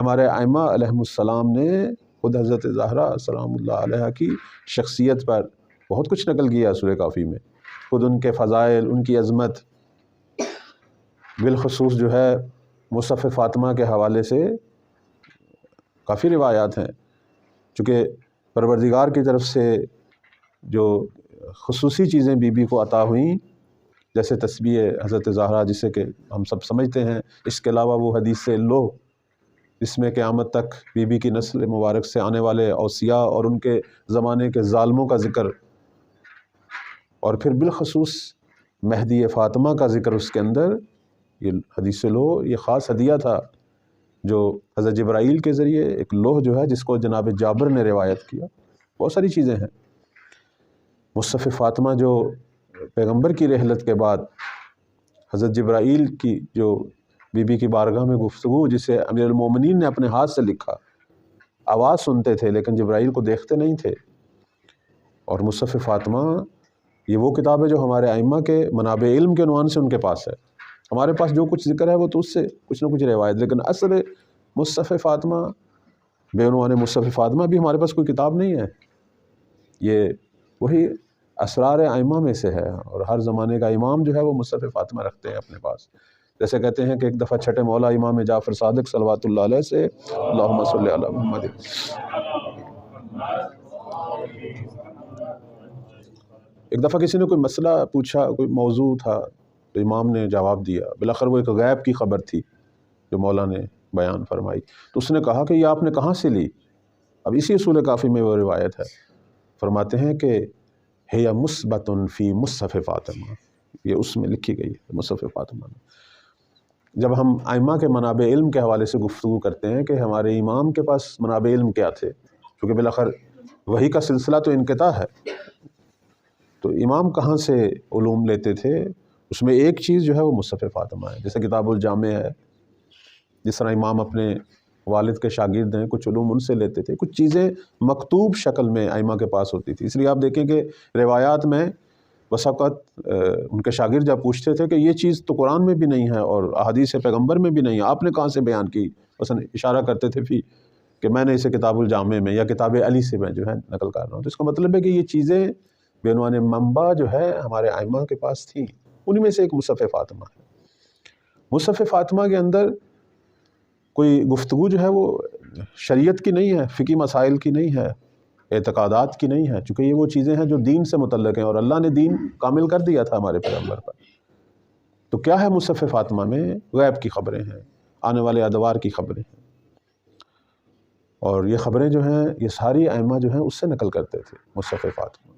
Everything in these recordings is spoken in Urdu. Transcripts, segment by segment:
ہمارے ائمہ علیہم السلام نے خود حضرت زہرا سلام اللہ علیہا کی شخصیت پر بہت کچھ نقل کیا سورہ کافی میں، خود ان کے فضائل، ان کی عظمت، بالخصوص جو ہے مصحف فاطمہ کے حوالے سے کافی روایات ہیں، چونکہ پروردگار کی طرف سے جو خصوصی چیزیں بی بی کو عطا ہوئیں، جیسے تسبیح حضرت زہرا جسے کہ ہم سب سمجھتے ہیں، اس کے علاوہ وہ حدیث لوح جس میں قیامت تک بی بی کی نسل مبارک سے آنے والے اوصیاء اور ان کے زمانے کے ظالموں کا ذکر، اور پھر بالخصوص مہدی فاطمہ کا ذکر اس کے اندر، یہ حدیث لوح یہ خاص ہدیہ تھا جو حضرت جبرائیل کے ذریعے ایک لوح جو ہے جس کو جناب جابر نے روایت کیا۔ بہت ساری چیزیں ہیں۔ مصحف فاطمہ جو پیغمبر کی رحلت کے بعد حضرت جبرائیل کی جو بی بی کی بارگاہ میں گفتگو، جسے امیر المومنین نے اپنے ہاتھ سے لکھا، آواز سنتے تھے لیکن جبرائیل کو دیکھتے نہیں تھے، اور مصحف فاطمہ یہ وہ کتاب ہے جو ہمارے ائمہ کے منابع علم کے عنوان سے ان کے پاس ہے۔ ہمارے پاس جو کچھ ذکر ہے وہ تو اس سے کچھ نہ کچھ روایت، لیکن اصل مصحف فاطمہ بے عنوان مصحف فاطمہ بھی ہمارے پاس کوئی کتاب نہیں ہے، یہ وہی اسرار ائمہ میں سے ہے، اور ہر زمانے کا امام جو ہے وہ مصحف فاطمہ رکھتے ہیں اپنے پاس۔ جیسے کہتے ہیں کہ ایک دفعہ چھٹے مولا امام جعفر صادق صلوات اللہ علیہ سے اللہم صلی علی محمد، ایک دفعہ کسی نے کوئی مسئلہ پوچھا، کوئی موضوع تھا، تو امام نے جواب دیا، بالآخر وہ ایک غیب کی خبر تھی جو مولا نے بیان فرمائی، تو اس نے کہا کہ یہ آپ نے کہاں سے لی؟ اب اسی اصول کافی میں وہ روایت ہے، فرماتے ہیں کہ ہے یا مثبت فی مصحف فاطمہ، یہ اس میں لکھی گئی ہے مصحف فاطمہ میں۔ جب ہم ائمہ کے منابع علم کے حوالے سے گفتگو کرتے ہیں کہ ہمارے امام کے پاس منابع علم کیا تھے، کیونکہ بالآخر وحی کا سلسلہ تو انقطاع ہے، تو امام کہاں سے علوم لیتے تھے؟ اس میں ایک چیز جو ہے وہ مصحف فاطمہ ہے، جیسے کتاب الجامع ہے، جس طرح امام اپنے والد کے شاگرد ہیں، کچھ علوم ان سے لیتے تھے، کچھ چیزیں مکتوب شکل میں ائمہ کے پاس ہوتی تھی۔ اس لیے آپ دیکھیں کہ روایات میں بس اوقات ان کے شاگرد جب پوچھتے تھے کہ یہ چیز تو قرآن میں بھی نہیں ہے اور احادیث پیغمبر میں بھی نہیں ہے، آپ نے کہاں سے بیان کی؟ مثلا اشارہ کرتے تھے پھر کہ میں نے اسے کتاب الجامع میں یا کتاب علی سے میں جو ہے نقل کر رہا ہوں، تو اس کا مطلب ہے کہ یہ چیزیں بے عنوان منبع جو ہے ہمارے ائمہ کے پاس تھیں، انہی میں سے ایک مصحف فاطمہ ہے۔ مصحف فاطمہ کے اندر کوئی گفتگو جو ہے وہ شریعت کی نہیں ہے، فقہی مسائل کی نہیں ہے، اعتقادات کی نہیں ہے، چونکہ یہ وہ چیزیں ہیں جو دین سے متعلق ہیں، اور اللہ نے دین کامل کر دیا تھا ہمارے پیغمبر پر۔ تو کیا ہے مصحف فاطمہ میں؟ غیب کی خبریں ہیں، آنے والے ادوار کی خبریں ہیں، اور یہ خبریں جو ہیں یہ ساری ائمہ جو ہیں اس سے نقل کرتے تھے مصحف فاطمہ۔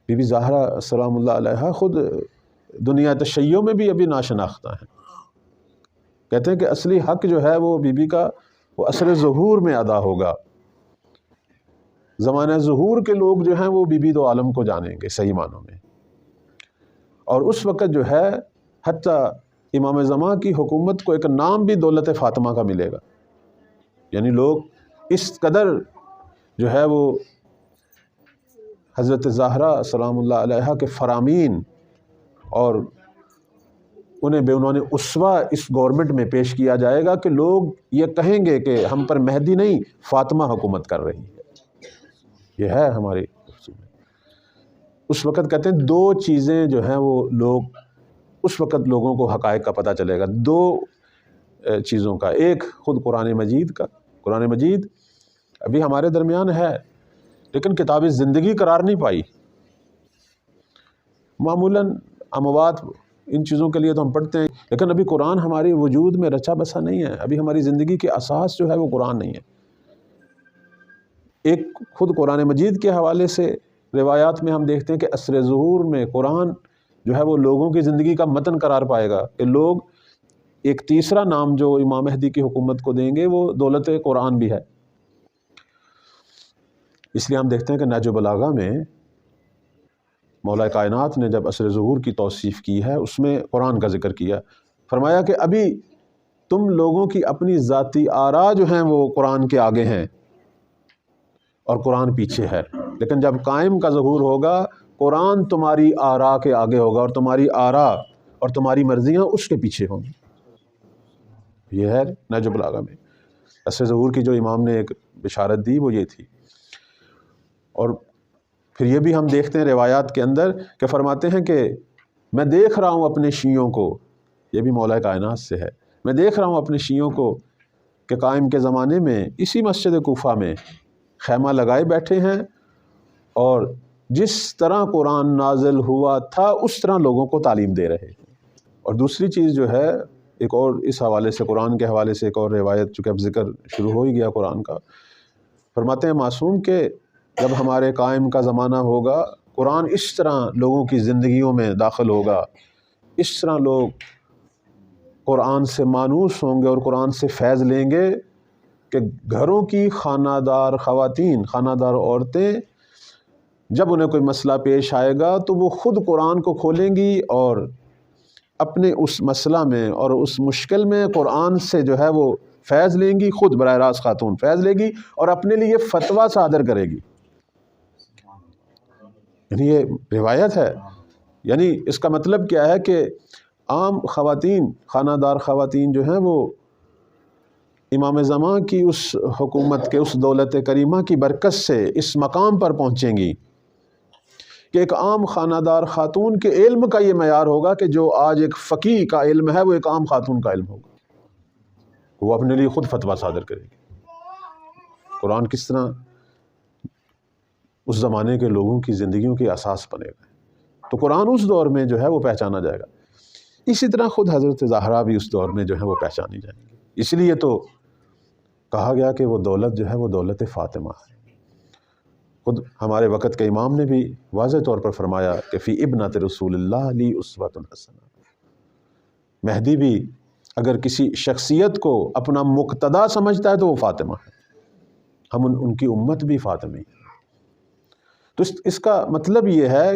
بی بی زہرا سلام اللہ علیہا خود دنیا تشیع میں بھی ابھی ناشناختہ ہیں، کہتے ہیں کہ اصلی حق جو ہے وہ بی بی کا وہ عصر ظہور میں ادا ہوگا، زمانہ ظہور کے لوگ جو ہیں وہ بی بی دو عالم کو جانیں گے صحیح معنوں میں، اور اس وقت جو ہے حتیٰ امام زمان کی حکومت کو ایک نام بھی دولت فاطمہ کا ملے گا، یعنی لوگ اس قدر جو ہے وہ حضرت زہرا سلام اللہ علیہا کے فرامین اور انہیں بے عنوان اسوہ اس گورنمنٹ میں پیش کیا جائے گا کہ لوگ یہ کہیں گے کہ ہم پر مہدی نہیں فاطمہ حکومت کر رہی ہے۔ یہ ہے ہماری اس وقت کہتے ہیں دو چیزیں جو ہیں وہ لوگ اس وقت لوگوں کو حقائق کا پتہ چلے گا، دو چیزوں کا، ایک خود قرآن مجید کا، قرآن مجید ابھی ہمارے درمیان ہے لیکن کتاب زندگی قرار نہیں پائی، معمولاً اموات ان چیزوں کے لیے تو ہم پڑھتے ہیں، لیکن ابھی قرآن ہماری وجود میں رچا بسا نہیں ہے، ابھی ہماری زندگی کے اساس جو ہے وہ قرآن نہیں ہے۔ ایک خود قرآن مجید کے حوالے سے روایات میں ہم دیکھتے ہیں کہ عصر ظہور میں قرآن جو ہے وہ لوگوں کی زندگی کا متن قرار پائے گا، کہ لوگ ایک تیسرا نام جو امام مہدی کی حکومت کو دیں گے وہ دولت قرآن بھی ہے۔ اس لیے ہم دیکھتے ہیں کہ نہج البلاغہ میں مولا کائنات نے جب عصر ظہور کی توصیف کی ہے اس میں قرآن کا ذکر کیا، فرمایا کہ ابھی تم لوگوں کی اپنی ذاتی آراء جو ہیں وہ قرآن کے آگے ہیں اور قرآن پیچھے ہے، لیکن جب قائم کا ظہور ہوگا قرآن تمہاری آراء کے آگے ہوگا اور تمہاری آراء اور تمہاری مرضیاں اس کے پیچھے ہوں گی۔ یہ ہے نہج البلاغہ میں۔ عصر ظہور کی جو امام نے ایک بشارت دی وہ یہ تھی۔ اور پھر یہ بھی ہم دیکھتے ہیں روایات کے اندر کہ فرماتے ہیں کہ میں دیکھ رہا ہوں اپنے شیعوں کو، یہ بھی مولا کائنات سے ہے، میں دیکھ رہا ہوں اپنے شیعوں کو کہ قائم کے زمانے میں اسی مسجد کوفہ میں خیمہ لگائے بیٹھے ہیں، اور جس طرح قرآن نازل ہوا تھا اس طرح لوگوں کو تعلیم دے رہے ہیں۔ اور دوسری چیز جو ہے، ایک اور اس حوالے سے، قرآن کے حوالے سے ایک اور روایت، چونکہ اب ذکر شروع ہو ہی گیا قرآن کا، فرماتے ہیں معصوم کہ جب ہمارے قائم کا زمانہ ہوگا، قرآن اس طرح لوگوں کی زندگیوں میں داخل ہوگا، اس طرح لوگ قرآن سے مانوس ہوں گے اور قرآن سے فیض لیں گے کہ گھروں کی خانہ دار خواتین، خانہ دار عورتیں جب انہیں کوئی مسئلہ پیش آئے گا تو وہ خود قرآن کو کھولیں گی اور اپنے اس مسئلہ میں اور اس مشکل میں قرآن سے جو ہے وہ فیض لیں گی، خود براہ راست خاتون فیض لے گی اور اپنے لیے فتویٰ صادر کرے گی۔ یعنی یہ روایت ہے، یعنی اس کا مطلب کیا ہے کہ عام خواتین، خانہ دار خواتین جو ہیں وہ امام زمان کی اس حکومت کے، اس دولت کریمہ کی برکت سے اس مقام پر پہنچیں گی کہ ایک عام خانہ دار خاتون کے علم کا یہ معیار ہوگا کہ جو آج ایک فقیہ کا علم ہے وہ ایک عام خاتون کا علم ہوگا، وہ اپنے لیے خود فتویٰ صادر کرے گی۔ قرآن کس طرح اس زمانے کے لوگوں کی زندگیوں کی اساس بنے گا، تو قرآن اس دور میں جو ہے وہ پہچانا جائے گا۔ اسی طرح خود حضرت زہرا بھی اس دور میں جو ہے وہ پہچانی جائیں گی، اس لیے تو کہا گیا کہ وہ دولت جو ہے وہ دولت فاطمہ ہے۔ خود ہمارے وقت کے امام نے بھی واضح طور پر فرمایا کہ فی ابنۃ رسول اللہ لی اسوۃ حسنہ، مہدی بھی اگر کسی شخصیت کو اپنا مقتدا سمجھتا ہے تو وہ فاطمہ ہے، ہم ان کی امت بھی فاطمی ہے۔ تو اس کا مطلب یہ ہے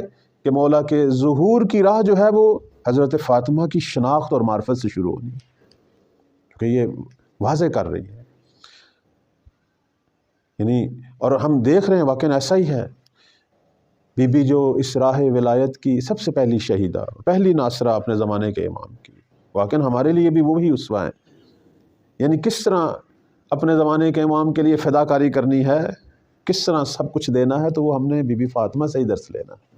کہ مولا کے ظہور کی راہ جو ہے وہ حضرت فاطمہ کی شناخت اور معرفت سے شروع ہونی ہے، کیونکہ یہ واضح کر رہی ہے۔ یعنی اور ہم دیکھ رہے ہیں واقعاً ایسا ہی ہے، بی بی جو اس راہ ولایت کی سب سے پہلی شہیدہ، پہلی ناصرہ اپنے زمانے کے امام کی، واقعاً ہمارے لیے بھی وہی اسوہ ہیں۔ یعنی کس طرح اپنے زمانے کے امام کے لیے فدا کاری کرنی ہے، کس طرح سب کچھ دینا ہے، تو وہ ہم نے بی بی فاطمہ سے ہی درس لینا ہے۔